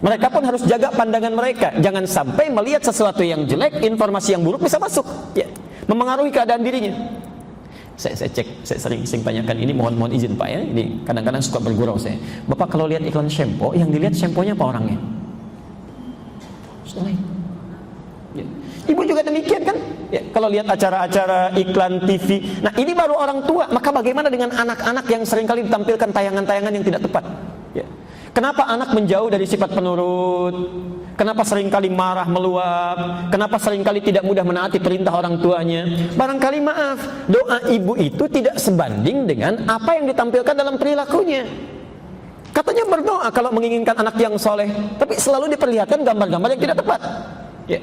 Mereka pun harus jaga pandangan mereka. Jangan sampai melihat sesuatu yang jelek, informasi yang buruk bisa masuk, ya, memengaruhi keadaan dirinya. Saya cek, saya sering tanyakan ini, mohon izin Pak ya, ini kadang-kadang suka bergurau saya. Bapak kalau lihat iklan shampoo, yang dilihat shampoo-nya apa orangnya? Ya. Ibu juga demikian kan? Ya, kalau lihat acara-acara iklan TV, nah ini baru orang tua, maka bagaimana dengan anak-anak yang seringkali ditampilkan tayangan-tayangan yang tidak tepat? Ya. Kenapa anak menjauh dari sifat penurut? Kenapa seringkali marah meluap? Kenapa seringkali tidak mudah menaati perintah orang tuanya? Barangkali maaf, doa ibu itu tidak sebanding dengan apa yang ditampilkan dalam perilakunya. Katanya berdoa kalau menginginkan anak yang soleh, tapi selalu diperlihatkan gambar-gambar yang tidak tepat. Ya.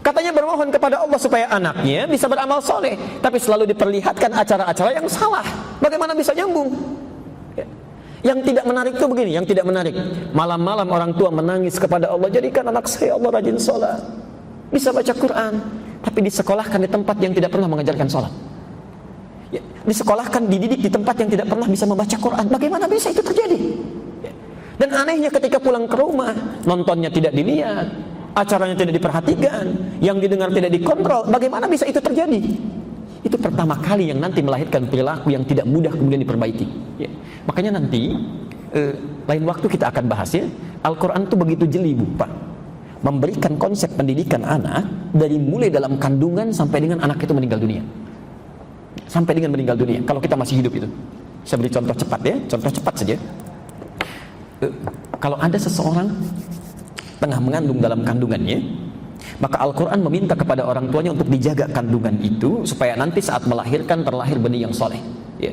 Katanya bermohon kepada Allah supaya anaknya bisa beramal soleh, tapi selalu diperlihatkan acara-acara yang salah. Bagaimana bisa nyambung? Ya. Yang tidak menarik itu begini, yang tidak menarik. Malam-malam orang tua menangis kepada Allah, jadikan anak saya Allah rajin sholat, bisa baca Quran, tapi disekolahkan di tempat yang tidak pernah mengajarkan sholat. Ya, disekolahkan, dididik di tempat yang tidak pernah bisa membaca Quran. Bagaimana bisa itu terjadi? Ya. Dan anehnya ketika pulang ke rumah, nontonnya tidak dilihat, acaranya tidak diperhatikan, yang didengar tidak dikontrol. Bagaimana bisa itu terjadi? Itu pertama kali yang nanti melahirkan perilaku yang tidak mudah kemudian diperbaiki. Ya. Makanya nanti lain waktu kita akan bahas ya. Al-Quran itu begitu jeli Bu, Pak, memberikan konsep pendidikan anak dari mulai dalam kandungan sampai dengan anak itu meninggal dunia. Sampai dengan meninggal dunia. Kalau kita masih hidup itu. Saya beri contoh cepat ya, contoh cepat saja. Kalau ada seseorang tengah mengandung dalam kandungannya, maka Al-Quran meminta kepada orang tuanya untuk dijaga kandungan itu supaya nanti saat melahirkan terlahir benih yang soleh, ya,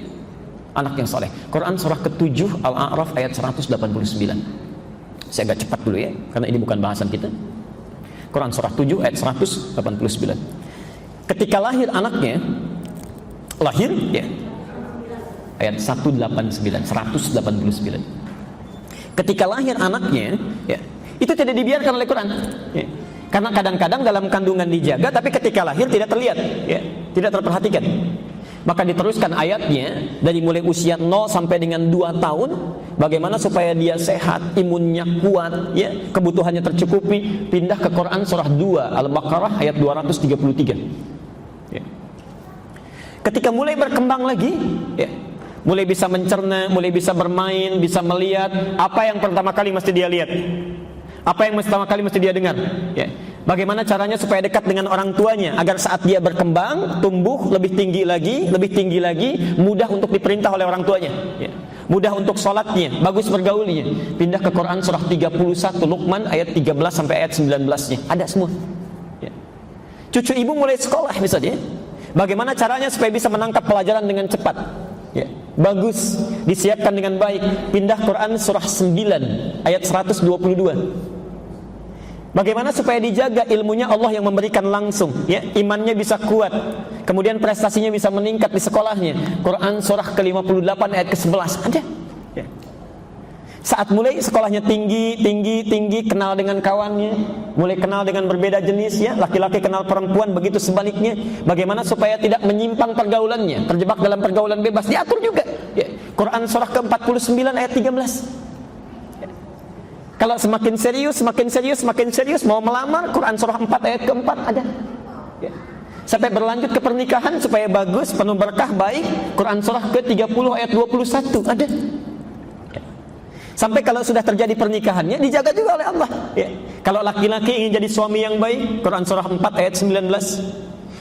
anak yang soleh. Quran surah ke-7 Al-A'raf ayat 189. Saya agak cepat dulu ya, karena ini bukan bahasan kita. Quran surah 7 ayat 189. Ketika lahir anaknya, lahir ya, ayat 189. Ketika lahir anaknya, ya, itu tidak dibiarkan oleh Quran, ya. Karena kadang-kadang dalam kandungan dijaga, tapi ketika lahir tidak terlihat, ya, tidak terperhatikan. Maka diteruskan ayatnya dari mulai usia 0 sampai dengan 2 tahun, bagaimana supaya dia sehat, imunnya kuat, ya, kebutuhannya tercukupi. Pindah ke Quran surah 2 Al-Baqarah ayat 233. Ya. Ketika mulai berkembang lagi, ya, mulai bisa mencerna, mulai bisa bermain, bisa melihat, apa yang pertama kali mesti dia lihat? Apa yang pertama kali mesti dia dengar? Ya. Bagaimana caranya supaya dekat dengan orang tuanya agar saat dia berkembang, tumbuh lebih tinggi lagi, mudah untuk diperintah oleh orang tuanya. Ya. Mudah untuk sholatnya, bagus bergaulnya. Pindah ke Quran surah 31 Luqman ayat 13 sampai ayat 19-nya. Ada semua. Ya. Cucu ibu mulai sekolah misalnya. Bagaimana caranya supaya bisa menangkap pelajaran dengan cepat? Ya. Bagus, disiapkan dengan baik. Pindah Quran surah 9 ayat 122. Bagaimana supaya dijaga ilmunya Allah yang memberikan langsung, ya, imannya bisa kuat, kemudian prestasinya bisa meningkat di sekolahnya. Quran surah ke-58 ayat ke-11 ada. Ya. Saat mulai sekolahnya tinggi, kenal dengan kawannya, mulai kenal dengan berbeda jenis, ya, laki-laki kenal perempuan, begitu sebaliknya. Bagaimana supaya tidak menyimpang pergaulannya, terjebak dalam pergaulan bebas, diatur juga. Ya. Quran surah ke-49 ayat 13. Kalau semakin serius mau melamar, Quran surah 4 ayat ke-4 ada. Ya. Sampai berlanjut ke pernikahan supaya bagus, penuh berkah, baik, Quran surah ke-30 ayat 21 ada. Ya. Sampai kalau sudah terjadi pernikahannya dijaga juga oleh Allah. Ya. Kalau laki-laki ingin jadi suami yang baik, Quran surah 4 ayat 19.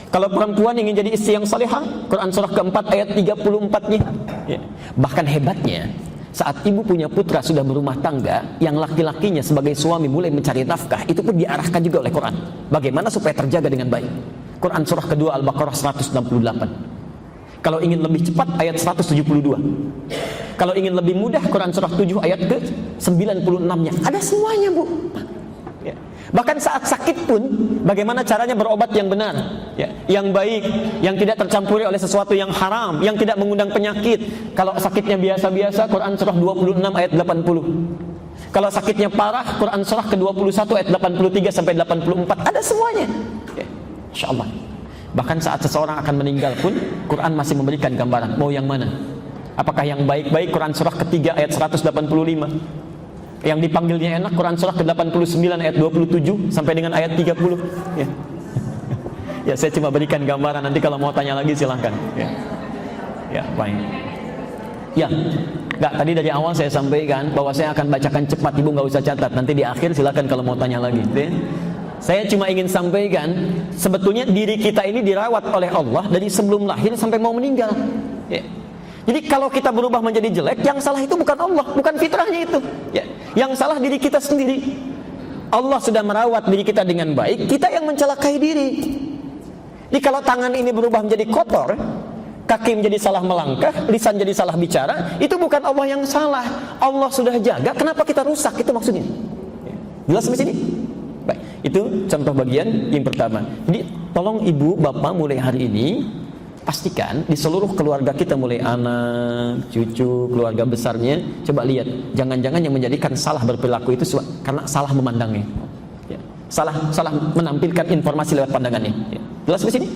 Kalau perempuan ingin jadi istri yang salihah, Quran surah ke-4 ayat 34-nya. Ya. Bahkan hebatnya, saat ibu punya putra sudah berumah tangga, yang laki-lakinya sebagai suami mulai mencari nafkah, itu pun diarahkan juga oleh Quran. Bagaimana supaya terjaga dengan baik? Quran surah kedua Al-Baqarah 168. Kalau ingin lebih cepat ayat 172. Kalau ingin lebih mudah Quran surah 7 ayat ke 96-nya. Ada semuanya, Bu. Ya. Bahkan saat sakit pun bagaimana caranya berobat yang benar, ya, yang baik, yang tidak tercampuri oleh sesuatu yang haram, yang tidak mengundang penyakit. Kalau sakitnya biasa-biasa, Quran surah 26 ayat 80. Kalau sakitnya parah, Quran surah ke-21 ayat 83 sampai 84. Ada semuanya. Ya. Insyaallah. Bahkan saat seseorang akan meninggal pun Quran masih memberikan gambaran mau yang mana. Apakah yang baik-baik? Quran surah ketiga ayat 185. Yang dipanggilnya enak, Quran surah ke-89 ayat 27 sampai dengan ayat 30. Ya. Ya, saya cuma berikan gambaran, nanti kalau mau tanya lagi silahkan. Ya, ya baik. Ya, enggak, tadi dari awal saya sampaikan bahwa saya akan bacakan cepat, ibu nggak usah catat. Nanti di akhir silahkan kalau mau tanya lagi. Ya. Saya cuma ingin sampaikan, sebetulnya diri kita ini dirawat oleh Allah dari sebelum lahir sampai mau meninggal. Ya. Jadi kalau kita berubah menjadi jelek, yang salah itu bukan Allah, bukan fitrahnya itu. Ya. Yang salah diri kita sendiri. Allah sudah merawat diri kita dengan baik, kita yang mencelakai diri. Jadi kalau tangan ini berubah menjadi kotor, kaki menjadi salah melangkah, lisan jadi salah bicara, itu bukan Allah yang salah. Allah sudah jaga, kenapa kita rusak? Itu maksudnya. Jelas sampai sini? Baik, itu contoh bagian yang pertama. Jadi tolong ibu, bapak mulai hari ini pastikan di seluruh keluarga kita, mulai anak, cucu, keluarga besarnya, coba lihat, jangan-jangan yang menjadikan salah berperilaku itu karena salah memandangnya. Salah menampilkan informasi lewat pandangannya. Jelas di sini?